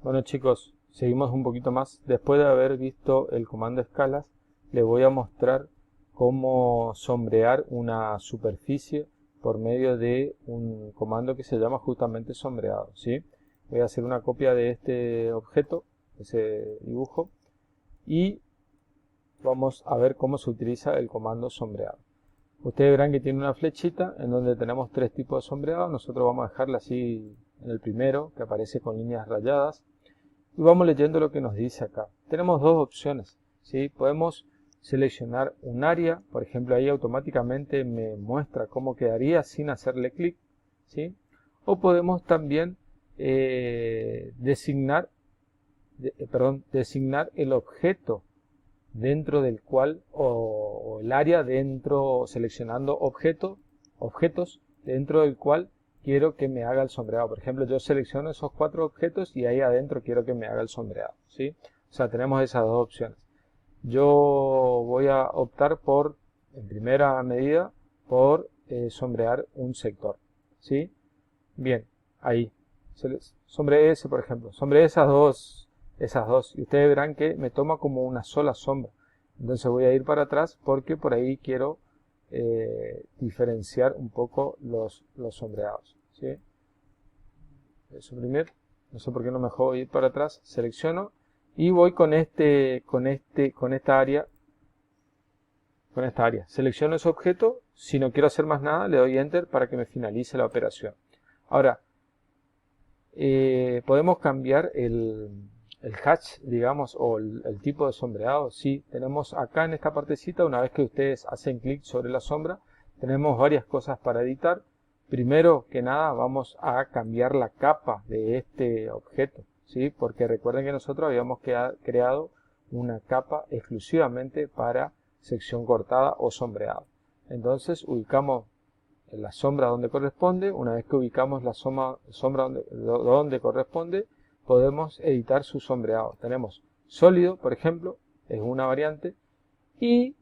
Bueno chicos, seguimos un poquito más. Después de haber visto el comando escalas, les voy a mostrar cómo sombrear una superficie por medio de un comando que se llama justamente sombreado, ¿sí? Voy a hacer una copia de este objeto, ese dibujo, y vamos a ver cómo se utiliza el comando sombreado. Ustedes verán que tiene una flechita en donde tenemos tres tipos de sombreado. Nosotros vamos a dejarla así en el primero, que aparece con líneas rayadas. Y vamos leyendo lo que nos dice acá. Tenemos dos opciones, ¿sí? Podemos seleccionar un área, por ejemplo ahí automáticamente me muestra cómo quedaría sin hacerle clic, ¿sí? O podemos también designar el objeto dentro del cual, o el área dentro, seleccionando objetos dentro del cual quiero que me haga el sombreado. Por ejemplo, yo selecciono esos 4 objetos y ahí adentro quiero que me haga el sombreado, ¿sí? O sea, tenemos esas dos opciones. Yo voy a optar por, en primera medida, por sombrear un sector, ¿sí? Bien, ahí. Sobre ese, por ejemplo. Sobre esas dos. Y ustedes verán que me toma como una sola sombra. Entonces voy a ir para atrás porque por ahí quiero diferenciar un poco los sombreados, ¿sí? Suprimir. No sé por qué no me dejó ir para atrás. Selecciono y voy con esta área. Con esta área. Selecciono ese objeto. Si no quiero hacer más nada, le doy Enter para que me finalice la operación. Ahora, podemos cambiar el hatch, digamos, o el tipo de sombreado. Sí, tenemos acá en esta partecita, una vez que ustedes hacen clic sobre la sombra, tenemos varias cosas para editar. Primero que nada vamos a cambiar la capa de este objeto, ¿sí? Porque recuerden que nosotros habíamos creado una capa exclusivamente para sección cortada o sombreado. Entonces ubicamos la sombra donde corresponde. Una vez que ubicamos la sombra donde corresponde, podemos editar su sombreado. Tenemos sólido, por ejemplo, es una variante, y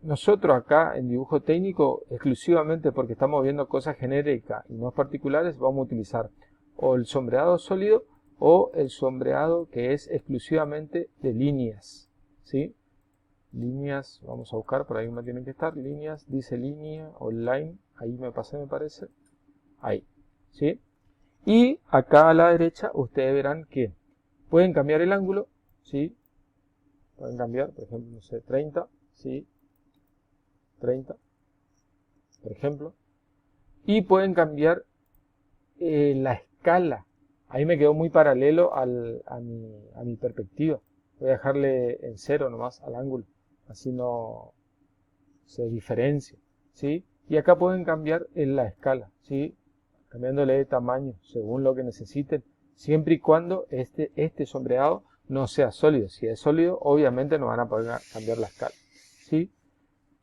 nosotros acá en dibujo técnico, exclusivamente porque estamos viendo cosas genéricas y no particulares, vamos a utilizar o el sombreado sólido o el sombreado que es exclusivamente de líneas, ¿sí? Líneas, vamos a buscar, por ahí me tienen que estar, líneas, dice línea o line, ahí me pasé me parece, ahí, ¿sí? Y acá a la derecha ustedes verán que pueden cambiar el ángulo, ¿sí? Pueden cambiar, por ejemplo, no sé, 30, ¿sí? 30, por ejemplo. Y pueden cambiar la escala. Ahí me quedó muy paralelo a mi perspectiva. Voy a dejarle en 0 nomás al ángulo. Así no se diferencia, ¿sí? Y acá pueden cambiar en la escala, ¿sí? Cambiándole de tamaño según lo que necesiten, siempre y cuando este sombreado no sea sólido. Si es sólido, obviamente no van a poder cambiar la escala, ¿sí?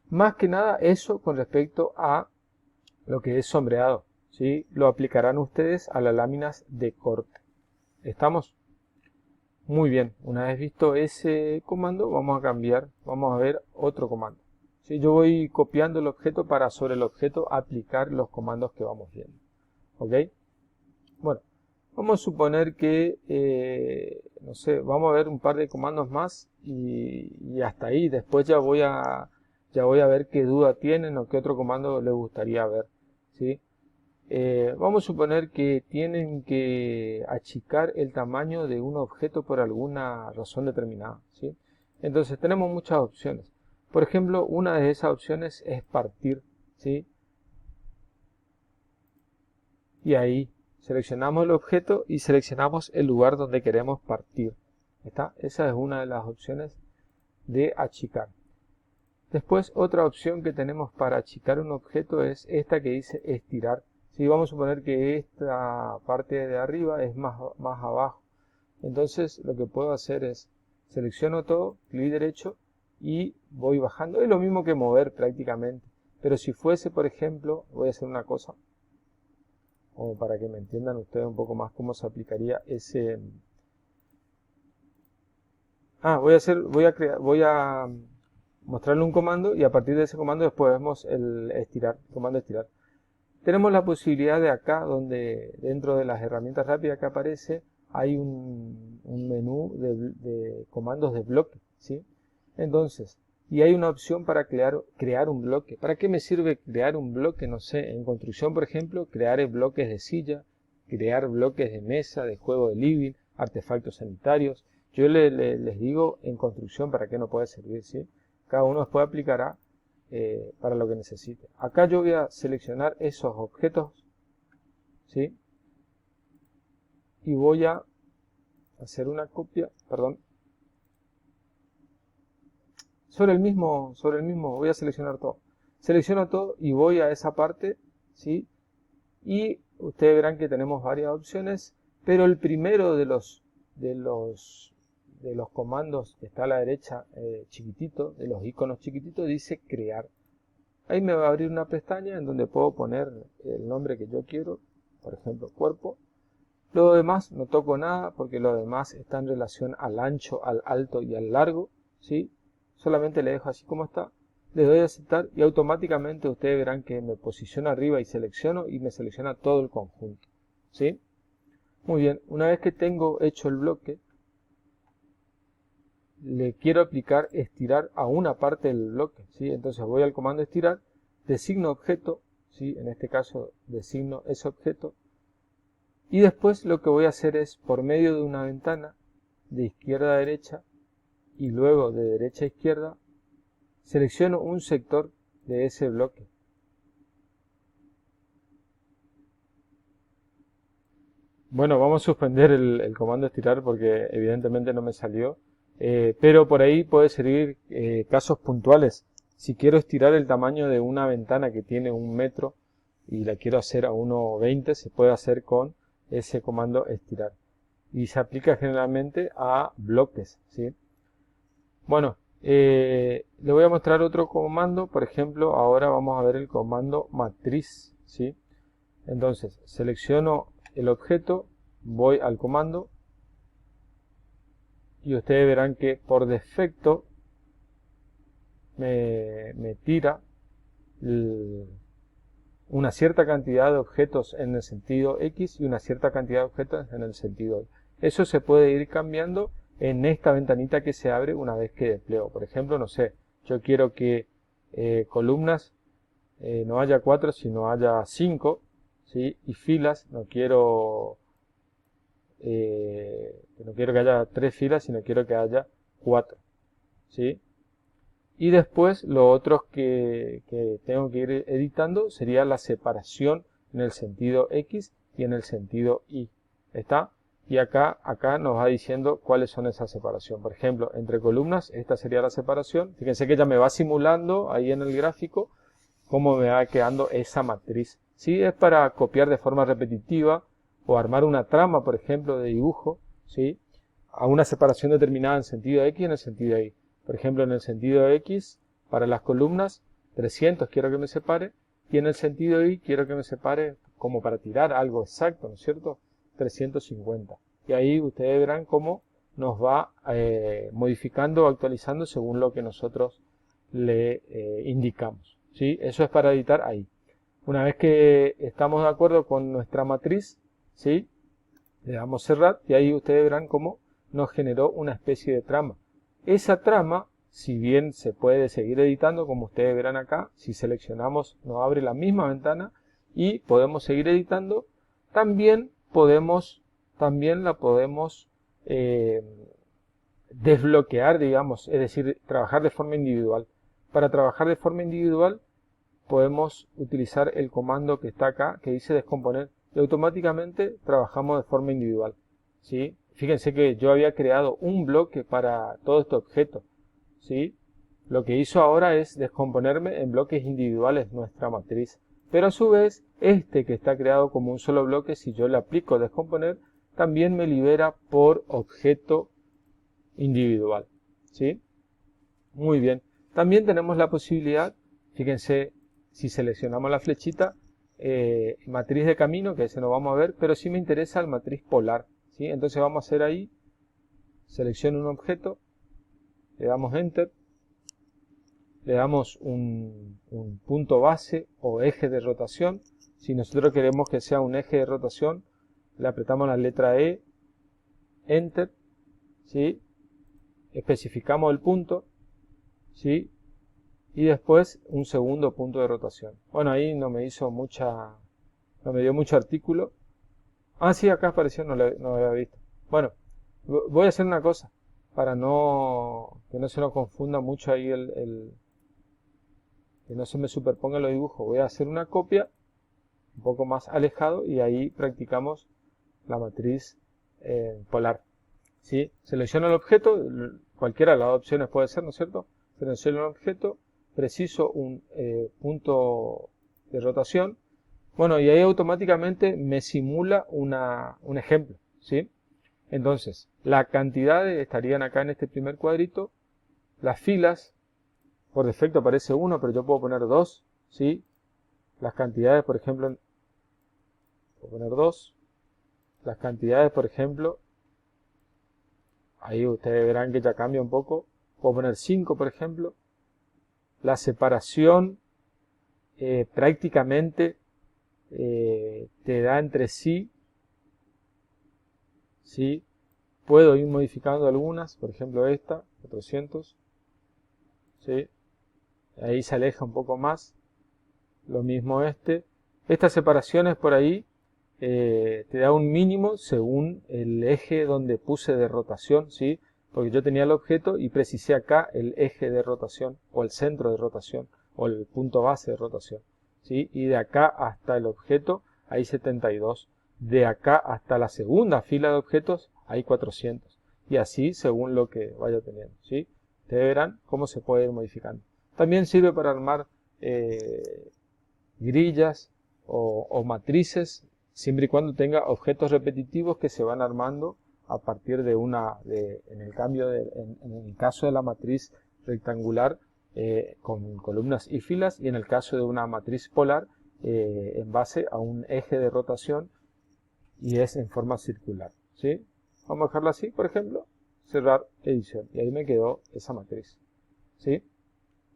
Más que nada eso con respecto a lo que es sombreado, ¿sí? Lo aplicarán ustedes a las láminas de corte. ¿Estamos? Muy bien, una vez visto ese comando, vamos a ver otro comando. ¿Sí? Yo voy copiando el objeto para sobre el objeto aplicar los comandos que vamos viendo. ¿Ok? Bueno, vamos a suponer que, no sé, vamos a ver un par de comandos más y hasta ahí. Después ya voy a ver qué duda tienen o qué otro comando les gustaría ver, ¿sí? Vamos a suponer que tienen que achicar el tamaño de un objeto por alguna razón determinada, ¿sí? Entonces tenemos muchas opciones. Por ejemplo, una de esas opciones es partir, ¿sí? Y ahí seleccionamos el objeto y seleccionamos el lugar donde queremos partir. ¿Está? Esa es una de las opciones de achicar. Después, otra opción que tenemos para achicar un objeto es esta que dice estirar. Si vamos a suponer que esta parte de arriba es más abajo, entonces lo que puedo hacer es selecciono todo, clic derecho y voy bajando. Es lo mismo que mover prácticamente, pero si fuese, por ejemplo, voy a hacer una cosa como para que me entiendan ustedes un poco más cómo se aplicaría ese. Voy a mostrarle un comando y a partir de ese comando después vemos el comando estirar. Tenemos la posibilidad de acá, donde dentro de las herramientas rápidas que aparece, hay un menú de comandos de bloque, ¿sí? Entonces, y hay una opción para crear un bloque. ¿Para qué me sirve crear un bloque? No sé, en construcción, por ejemplo, crear bloques de silla, crear bloques de mesa, de juego de living, artefactos sanitarios. Yo les digo en construcción para qué no puede servir, ¿sí? Cada uno después aplicará para lo que necesite. Acá yo voy a seleccionar esos objetos, ¿sí? Y voy a hacer una copia, perdón. Sobre el mismo voy a seleccionar todo. Selecciono todo y voy a esa parte, ¿sí? Y ustedes verán que tenemos varias opciones, pero el primero de los comandos que está a la derecha, chiquitito, de los iconos chiquititos, dice crear. Ahí me va a abrir una pestaña en donde puedo poner el nombre que yo quiero, por ejemplo, cuerpo. Lo demás no toco nada porque lo demás está en relación al ancho, al alto y al largo, ¿sí? Solamente le dejo así como está, le doy a aceptar y automáticamente ustedes verán que me posiciona arriba y selecciono y me selecciona todo el conjunto, ¿sí? Muy bien, una vez que tengo hecho el bloque, le quiero aplicar estirar a una parte del bloque, ¿sí? Entonces voy al comando estirar, designo objeto, ¿sí? En este caso designo ese objeto, y después lo que voy a hacer es, por medio de una ventana, de izquierda a derecha, y luego de derecha a izquierda, selecciono un sector de ese bloque. Bueno, vamos a suspender el comando estirar porque evidentemente no me salió, pero por ahí puede servir casos puntuales. Si quiero estirar el tamaño de una ventana que tiene 1 metro y la quiero hacer a 1,20, se puede hacer con ese comando estirar. Y se aplica generalmente a bloques, ¿sí? Bueno, le voy a mostrar otro comando. Por ejemplo, ahora vamos a ver el comando matriz, ¿sí? Entonces, selecciono el objeto, voy al comando y ustedes verán que por defecto me tira una cierta cantidad de objetos en el sentido X y una cierta cantidad de objetos en el sentido Y. Eso se puede ir cambiando en esta ventanita que se abre una vez que despliego. Por ejemplo, no sé, yo quiero que columnas no haya 4 sino haya 5, ¿sí? Y filas no quiero que haya 3 filas sino quiero que haya 4, ¿sí? Y después lo otro que tengo que ir editando sería la separación en el sentido X y en el sentido Y. ¿Está? Y acá nos va diciendo cuáles son esas separación. Por ejemplo, entre columnas, esta sería la separación. Fíjense que ya me va simulando ahí en el gráfico cómo me va quedando esa matriz. ¿Sí? Es para copiar de forma repetitiva o armar una trama, por ejemplo, de dibujo, ¿sí? A una separación determinada en sentido X y en el sentido Y. Por ejemplo, en el sentido X, para las columnas, 300 quiero que me separe, y en el sentido Y quiero que me separe como para tirar algo exacto, ¿no es cierto? 350. Y ahí ustedes verán cómo nos va modificando o actualizando según lo que nosotros le indicamos, ¿sí? Eso es para editar ahí. Una vez que estamos de acuerdo con nuestra matriz, ¿sí? Le damos cerrar y ahí ustedes verán cómo nos generó una especie de trama. Esa trama, si bien se puede seguir editando, como ustedes verán acá, si seleccionamos nos abre la misma ventana y podemos seguir editando, también la podemos desbloquear, digamos, es decir, trabajar de forma individual. Para trabajar de forma individual podemos utilizar el comando que está acá, que dice descomponer, y automáticamente trabajamos de forma individual, ¿sí? Fíjense que yo había creado un bloque para todo este objeto, ¿sí? Lo que hizo ahora es descomponerme en bloques individuales nuestra matriz. Pero a su vez, este que está creado como un solo bloque, si yo le aplico descomponer, también me libera por objeto individual, ¿sí? Muy bien. También tenemos la posibilidad, fíjense, si seleccionamos la flechita, matriz de camino, que ese no vamos a ver, pero sí me interesa el matriz polar, ¿sí? Entonces vamos a hacer ahí, selecciono un objeto, le damos Enter, le damos un punto base o eje de rotación. Si nosotros queremos que sea un eje de rotación, le apretamos la letra E Enter, ¿sí? Especificamos el punto, ¿sí? Y después un segundo punto de rotación. Bueno, ahí no me dio mucho artículo. Ah, sí, acá apareció, no lo había visto. Bueno, voy a hacer una cosa, para que no se nos confunda mucho ahí que no se me superpongan los dibujos. Voy a hacer una copia un poco más alejado y ahí practicamos la matriz polar. ¿Sí? Selecciono el objeto, cualquiera de las opciones puede ser, ¿no es cierto? Selecciono el objeto, preciso un punto de rotación. Bueno, y ahí automáticamente me simula un ejemplo, ¿sí? Entonces, las cantidades estarían acá en este primer cuadrito. Las filas, por defecto aparece 1, pero yo puedo poner 2, ¿sí? Las cantidades, por ejemplo, puedo poner 2. Las cantidades, por ejemplo, ahí ustedes verán que ya cambia un poco. Puedo poner 5, por ejemplo. La separación prácticamente te da entre sí, ¿sí? Puedo ir modificando algunas, por ejemplo esta, 400, ¿sí? Ahí se aleja un poco más. Lo mismo este. Estas separaciones por ahí te da un mínimo según el eje donde puse de rotación, ¿sí? Porque yo tenía el objeto y precisé acá el eje de rotación o el centro de rotación o el punto base de rotación, ¿sí? Y de acá hasta el objeto hay 72. De acá hasta la segunda fila de objetos hay 400. Y así según lo que vaya teniendo, ¿sí? Ustedes verán cómo se puede ir modificando. También sirve para armar grillas o matrices, siempre y cuando tenga objetos repetitivos que se van armando a partir de en el caso de la matriz rectangular con columnas y filas, y en el caso de una matriz polar en base a un eje de rotación y es en forma circular, ¿sí? Vamos a dejarlo así, por ejemplo, cerrar edición, y ahí me quedó esa matriz, ¿sí?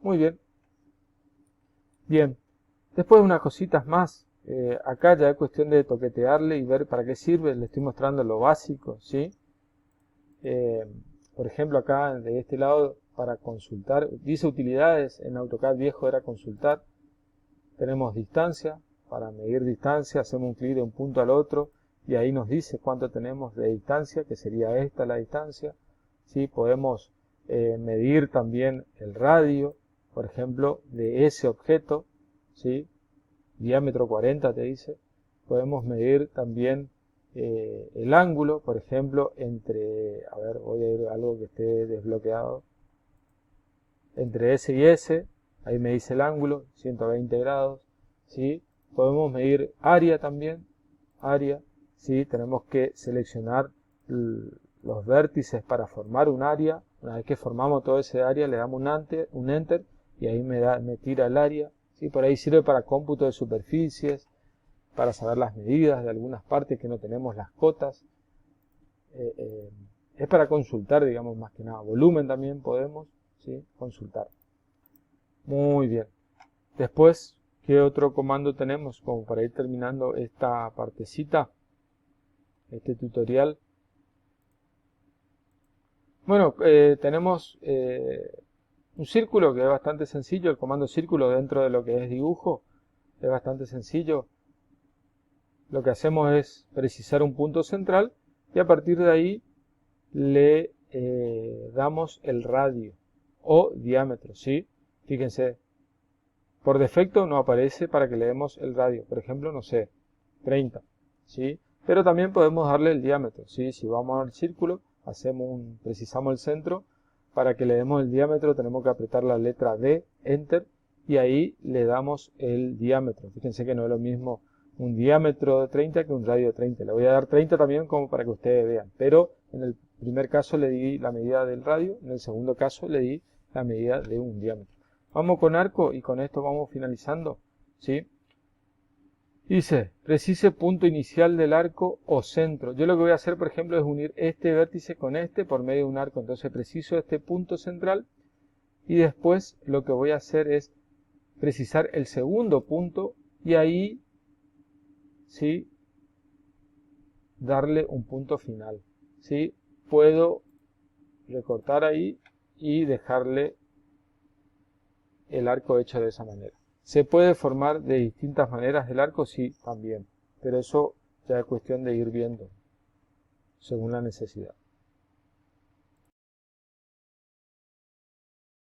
Muy bien. Bien, después unas cositas más. Acá ya es cuestión de toquetearle y ver para qué sirve. Le estoy mostrando lo básico, ¿sí? Por ejemplo, acá de este lado para consultar, dice utilidades, en AutoCAD viejo era consultar. Tenemos distancia, para medir distancia hacemos un clic de un punto al otro y ahí nos dice cuánto tenemos de distancia, que sería esta la distancia, ¿sí? Podemos medir también el radio, por ejemplo, de ese objeto, ¿sí? Diámetro 40 te dice. Podemos medir también el ángulo, por ejemplo, a ver, voy a ir a algo que esté desbloqueado, entre S y S, ahí me dice el ángulo, 120 grados, ¿sí? Podemos medir área también, área, ¿sí? Tenemos que seleccionar los vértices para formar un área. Una vez que formamos todo ese área, le damos un enter y ahí me tira el área, ¿sí? Por ahí sirve para cómputo de superficies, para saber las medidas de algunas partes que no tenemos las cotas. Es para consultar, digamos, más que nada. Volumen también podemos, ¿sí? Consultar. Muy bien. Después, ¿qué otro comando tenemos como para ir terminando esta partecita, este tutorial? Bueno, tenemos un círculo que es bastante sencillo. El comando círculo dentro de lo que es dibujo es bastante sencillo. Lo que hacemos es precisar un punto central y a partir de ahí le damos el radio o diámetro, ¿sí? Fíjense, por defecto no aparece para que le demos el radio, por ejemplo, no sé, 30, ¿sí? Pero también podemos darle el diámetro, ¿sí? Si vamos al círculo, precisamos el centro, para que le demos el diámetro tenemos que apretar la letra D, Enter, y ahí le damos el diámetro. Fíjense que no es lo mismo un diámetro de 30 que un radio de 30. Le voy a dar 30 también como para que ustedes vean, pero en el primer caso le di la medida del radio, en el segundo caso le di la medida de un diámetro. Vamos con arco y con esto vamos finalizando, ¿sí? Dice, precise punto inicial del arco o centro. Yo lo que voy a hacer, por ejemplo, es unir este vértice con este por medio de un arco. Entonces preciso este punto central y después lo que voy a hacer es precisar el segundo punto y ahí, ¿sí? Darle un punto final, ¿sí? Puedo recortar ahí y dejarle el arco hecho de esa manera. ¿Se puede formar de distintas maneras el arco? Sí, también. Pero eso ya es cuestión de ir viendo según la necesidad.